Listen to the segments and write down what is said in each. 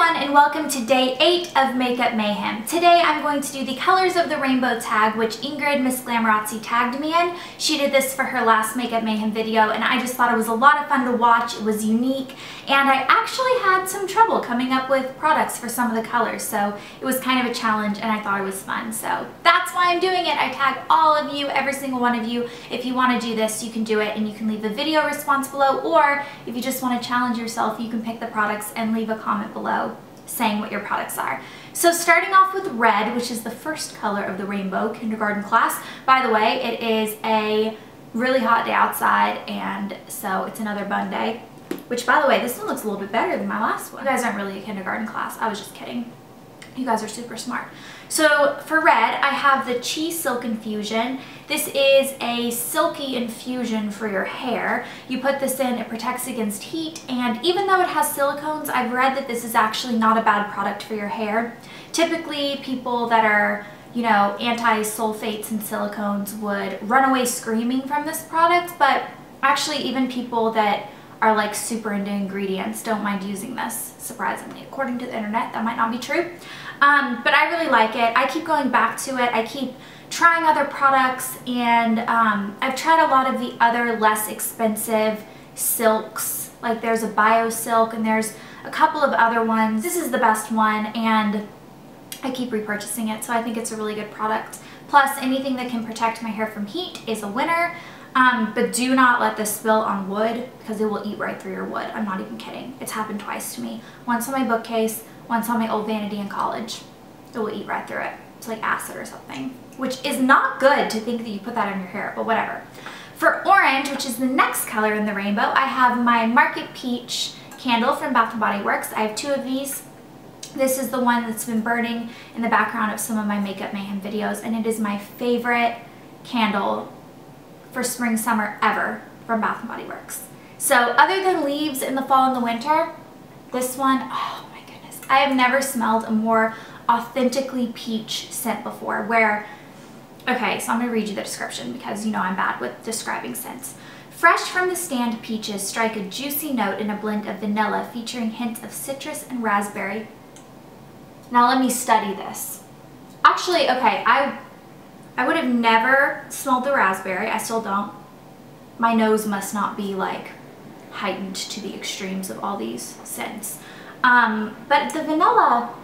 everyone, and welcome to day 8 of Makeup Mayhem. Today I'm going to do the Colors of the Rainbow tag, which Ingrid Miss Glamorazzi tagged me in. She did this for her last Makeup Mayhem video, and I just thought it was a lot of fun to watch. It was unique, and I actually had some trouble coming up with products for some of the colors, so it was kind of a challenge, and I thought it was fun. So that's why I'm doing it. I tag all of you, every single one of you. If you want to do this, you can do it, and you can leave a video response below, or if you just want to challenge yourself, you can pick the products and leave a comment below saying what your products are. So starting off with red, which is the first color of the rainbow kindergarten class. By the way, it is a really hot day outside, and so it's another bun day, which by the way, this one looks a little bit better than my last one. You guys aren't really a kindergarten class. I was just kidding. You guys are super smart. So for red, I have the Chi Silk Infusion. This is a silky infusion for your hair. You put this in, it protects against heat, and even though it has silicones, I've read that this is actually not a bad product for your hair. Typically, people that are, you know, anti-sulfates and silicones would run away screaming from this product, but actually even people that are like super into ingredients don't mind using this, surprisingly. According to the internet, that might not be true. But I really like it. I keep going back to it. I keep trying other products, and I've tried a lot of the other less expensive silks. Like there's a Bio Silk, and there's a couple of other ones. This is the best one, and I keep repurchasing it, so I think it's a really good product. Plus, anything that can protect my hair from heat is a winner. But do not let this spill on wood, because it will eat right through your wood. I'm not even kidding. It's happened twice to me. Once on my bookcase, once on my old vanity in college. It will eat right through it. It's like acid or something, which is not good to think that you put that on your hair, but whatever. For orange, which is the next color in the rainbow, I have my Market Peach candle from Bath & Body Works. I have 2 of these. This is the one that's been burning in the background of some of my Makeup Mayhem videos, and it is my favorite candle for spring, summer ever from Bath & Body Works. So other than leaves in the fall and the winter, this one, oh my goodness. I have never smelled a more authentically peach scent before, where, okay, so I'm gonna read you the description because you know I'm bad with describing scents. Fresh from the stand peaches strike a juicy note in a blend of vanilla featuring hints of citrus and raspberry. Now let me study this. Actually, okay, I would have never smelled the raspberry. I still don't. My nose must not be like heightened to the extremes of all these scents. But the vanilla,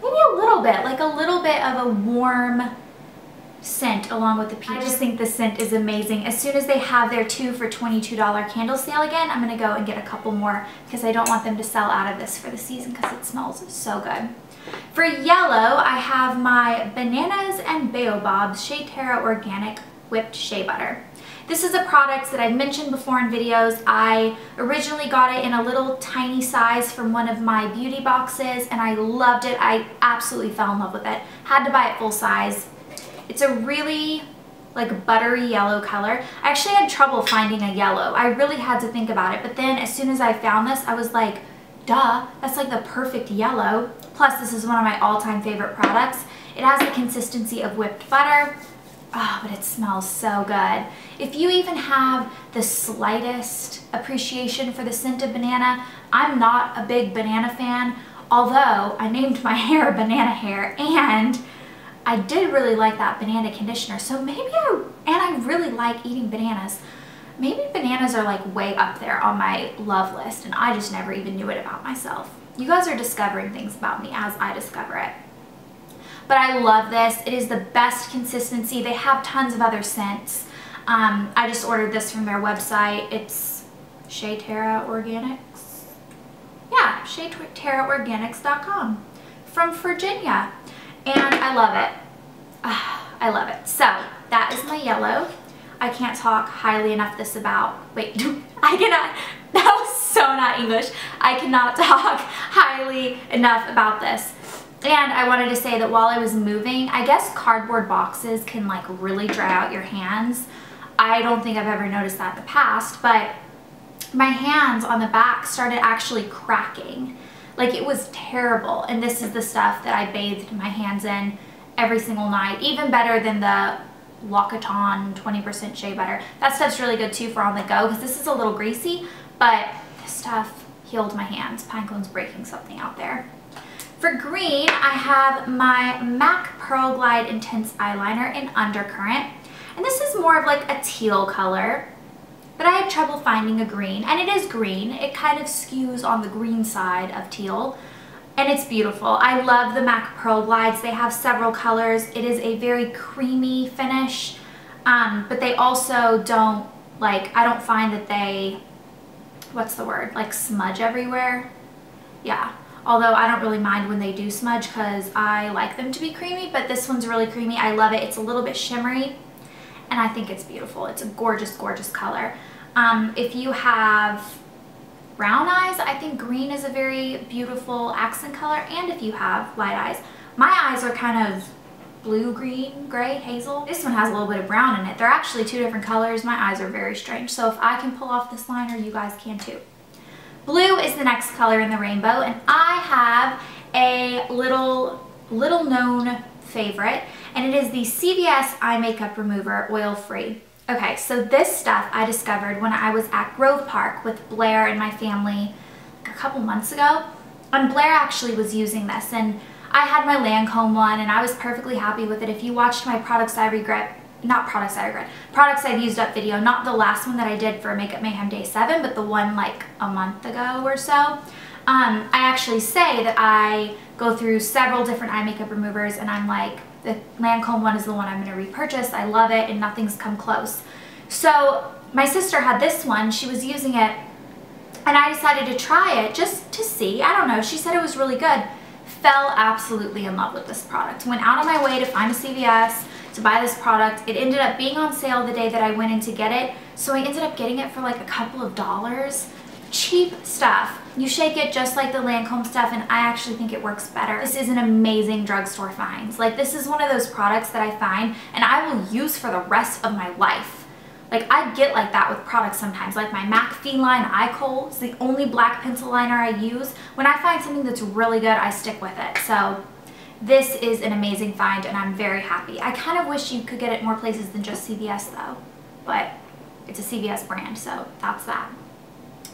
maybe a little bit, like a little bit of a warm scent along with the peach. I just think the scent is amazing. As soon as they have their 2 for $22 candle sale again, I'm gonna go and get a couple more because I don't want them to sell out of this for the season because it smells so good. For yellow, I have my Bananas and Baobabs Shea Terra Organic Whipped Shea Butter. This is a product that I've mentioned before in videos. I originally got it in a little tiny size from one of my beauty boxes, and I loved it. I absolutely fell in love with it. Had to buy it full size. It's a really like buttery yellow color. I actually had trouble finding a yellow. I really had to think about it, but then as soon as I found this, I was like, duh, that's like the perfect yellow. Plus, this is one of my all-time favorite products. It has the consistency of whipped butter. Oh, but it smells so good. If you even have the slightest appreciation for the scent of banana, I'm not a big banana fan, although I named my hair Banana Hair, and I did really like that banana conditioner, so maybe I really like eating bananas. Maybe bananas are like way up there on my love list, and I just never even knew it about myself. You guys are discovering things about me as I discover it. But I love this. It is the best consistency. They have tons of other scents. I just ordered this from their website. It's Shea Terra Organics. Yeah, SheaTerraOrganics.com from Virginia. And I love it. I love it. So that is my yellow. I can't talk highly enough wait, I cannot, that was so not English. I cannot talk highly enough about this. And I wanted to say that while I was moving, I guess cardboard boxes can like really dry out your hands. I don't think I've ever noticed that in the past, but my hands on the back started actually cracking. Like it was terrible. And this is the stuff that I bathed my hands in every single night, even better than the Locaton 20% shea butter. That stuff's really good too for on the go because this is a little greasy, but this stuff healed my hands. Pinecone's breaking something out there. for green, I have my MAC Pearl Glide Intense Eyeliner in Undercurrent. And this is more of like a teal color, but I had trouble finding a green, and it is green. It kind of skews on the green side of teal, and it's beautiful. I love the MAC Pearl Glides. They have several colors. It is a very creamy finish, but they also don't, like, I don't find that they, what's the word, like smudge everywhere. Yeah. Although I don't really mind when they do smudge because I like them to be creamy, but this one's really creamy. I love it. It's a little bit shimmery, and I think it's beautiful. It's a gorgeous, gorgeous color. If you have brown eyes, I think green is a very beautiful accent color, and if you have light eyes. My eyes are kind of blue, green, gray, hazel. This one has a little bit of brown in it. They're actually two different colors. My eyes are very strange, so if I can pull off this liner, you guys can too. Blue is the next color in the rainbow, and I have a little known favorite, and it is the CVS Eye Makeup Remover Oil Free. Okay, so this stuff I discovered when I was at Grove Park with Blair and my family like a couple months ago. And Blair actually was using this, and I had my Lancome one and I was perfectly happy with it. If you watched my products I've used up video, not the last one that I did for Makeup Mayhem Day 7, but the one like a month ago or so, I actually say that I go through several different eye makeup removers, and I'm like, the Lancome one is the one I'm going to repurchase. I love it, and nothing's come close. So my sister had this one. She was using it, and I decided to try it just to see. I don't know. She said it was really good. Fell absolutely in love with this product. Went out of my way to find a CVS to buy this product. It ended up being on sale the day that I went in to get it, so I ended up getting it for like a couple of dollars. Cheap stuff. You shake it just like the Lancome stuff, and I actually think it works better. This is an amazing drugstore find. Like, this is one of those products that I find and I will use for the rest of my life. Like, I get like that with products sometimes. Like my MAC Feline Eye Kohl is the only black pencil liner I use. When I find something that's really good, I stick with it. So this is an amazing find, and I'm very happy. I kind of wish you could get it more places than just CVS though, but it's a CVS brand, so that's that.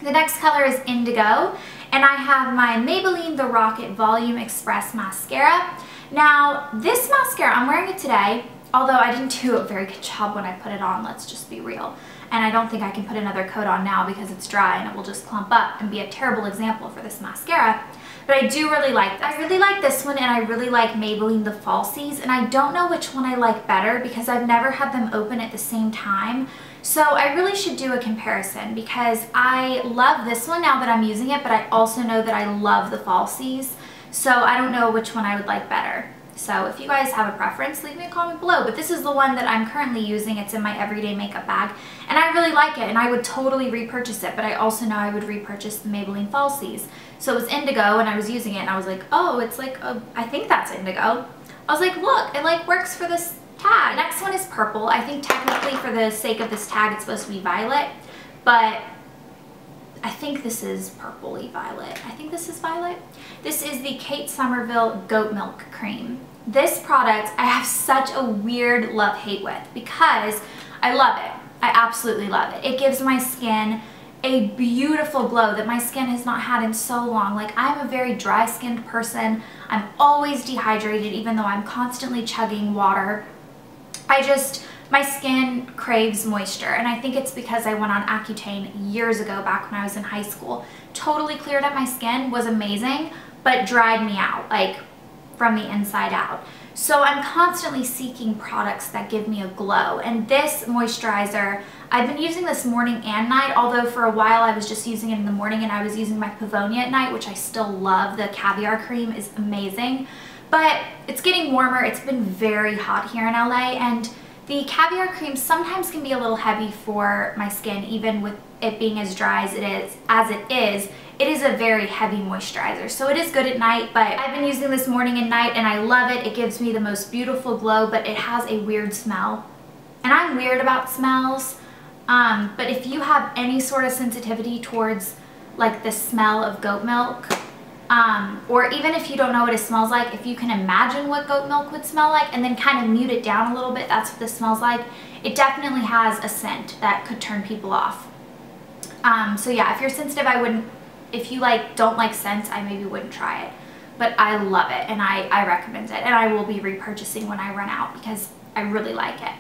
The next color is Indigo, and I have my Maybelline The Rocket Volume Express Mascara. Now, this mascara, I'm wearing it today, although I didn't do a very good job when I put it on, let's just be real. And I don't think I can put another coat on now because it's dry and it will just clump up and be a terrible example for this mascara. But I do really like this. I really like this one, and I really like Maybelline The Falsies, and I don't know which one I like better because I've never had them open at the same time. So I really should do a comparison because I love this one now that I'm using it, but I also know that I love the Falsies. So I don't know which one I would like better. So if you guys have a preference, leave me a comment below. But this is the one that I'm currently using. It's in my everyday makeup bag, and I really like it, and I would totally repurchase it, but I also know I would repurchase the Maybelline Falsies. So it was Indigo, and I was using it, and I was like, oh, it's like, I think that's Indigo. I was like, look, it like works for this tag. Next one is Purple. I think technically for the sake of this tag, it's supposed to be Violet, but I think this is purpley violet. I think this is violet. This is the Kate Somerville Goat Milk Cream. This product I have such a weird love-hate with because I love it. I absolutely love it. It gives my skin a beautiful glow that my skin has not had in so long. Like, I'm a very dry-skinned person. I'm always dehydrated even though I'm constantly chugging water. My skin craves moisture, and I think it's because I went on Accutane years ago back when I was in high school. Totally cleared up my skin, was amazing, but dried me out, like from the inside out. So I'm constantly seeking products that give me a glow, and this moisturizer, I've been using this morning and night, although for a while I was just using it in the morning and I was using my Pavonia at night, which I still love. The Caviar cream is amazing, but it's getting warmer. It's been very hot here in LA, and the Caviar cream sometimes can be a little heavy for my skin, even with it being as dry as it is. It is a very heavy moisturizer, so it is good at night, but I've been using this morning and night and I love it. It gives me the most beautiful glow, but it has a weird smell. And I'm weird about smells, but if you have any sort of sensitivity towards like the smell of goat milk, or even if you don't know what it smells like, if you can imagine what goat milk would smell like and then kind of mute it down a little bit, that's what this smells like. It definitely has a scent that could turn people off. So yeah, if you're sensitive, I wouldn't, if you don't like scents, I maybe wouldn't try it. but I love it and I recommend it, and I will be repurchasing when I run out because I really like it.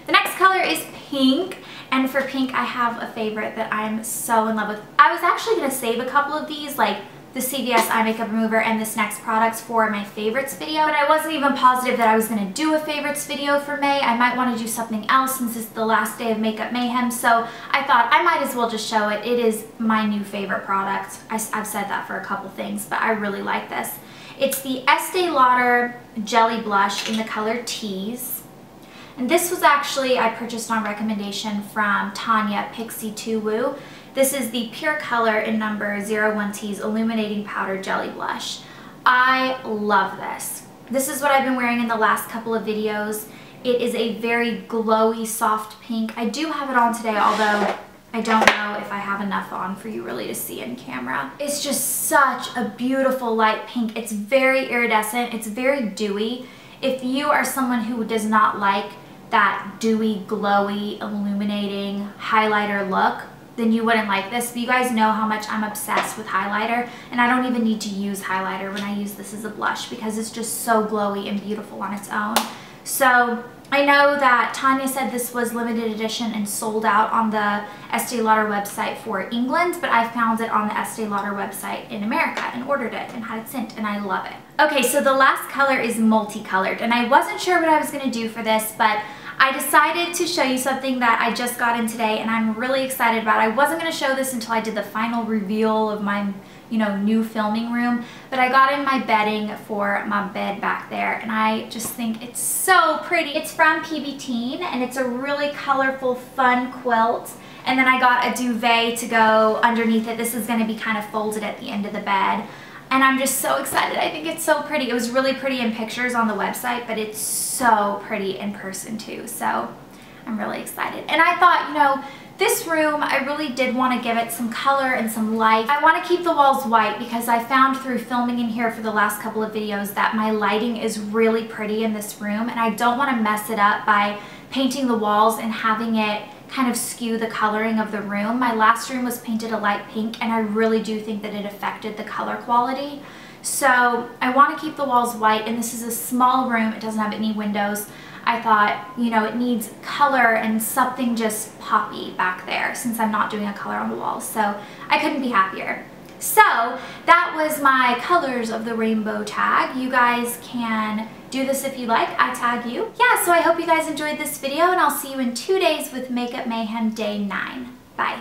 The next color is pink, and for pink I have a favorite that I'm so in love with. I was actually going to save a couple of these, like the CVS eye makeup remover and this next products, for my favorites video, but I wasn't even positive that I was going to do a favorites video for May. I might want to do something else since it's the last day of Makeup Mayhem, so I thought I might as well just show it. It is my new favorite product. I've said that for a couple things, but I really like this. It's the Estee Lauder Jelly Blush in the color Tease. And this was actually, I purchased on recommendation from Tanya, Pixie 2 Woo. This is the Pure Color in number 01 Tease Illuminating Powder Jelly Blush. I love this. This is what I've been wearing in the last couple of videos. It is a very glowy, soft pink. I do have it on today, although I don't know if I have enough on for you really to see in camera. It's just such a beautiful light pink. It's very iridescent. It's very dewy. If you are someone who does not like that dewy, glowy, illuminating highlighter look, then you wouldn't like this. But you guys know how much I'm obsessed with highlighter, and I don't even need to use highlighter when I use this as a blush because it's just so glowy and beautiful on its own. So I know that Tanya said this was limited edition and sold out on the Estee Lauder website for England, but I found it on the Estee Lauder website in America and ordered it and had it sent, and I love it. Okay, so the last color is Multicolored, and I wasn't sure what I was going to do for this, but I decided to show you something that I just got in today and I'm really excited about. I wasn't going to show this until I did the final reveal of my, new filming room, but I got in my bedding for my bed back there, and I just think it's so pretty. It's from PB Teen, and it's a really colorful, fun quilt, and then I got a duvet to go underneath it. This is going to be kind of folded at the end of the bed. And I'm just so excited. I think it's so pretty. It was really pretty in pictures on the website, but it's so pretty in person too. So I'm really excited. And I thought, this room, I really did want to give it some color and some life. I want to keep the walls white because I found through filming in here for the last couple of videos that my lighting is really pretty in this room, and I don't want to mess it up by painting the walls and having it kind of skew the coloring of the room. My last room was painted a light pink, and I really do think that it affected the color quality. So I want to keep the walls white, and this is a small room. It doesn't have any windows. I thought, it needs color and something just poppy back there since I'm not doing a color on the walls. So I couldn't be happier. So that was my colors of the rainbow tag. You guys can do this if you like. I tag you. Yeah, so I hope you guys enjoyed this video, and I'll see you in 2 days with Makeup Mayhem Day 9. Bye.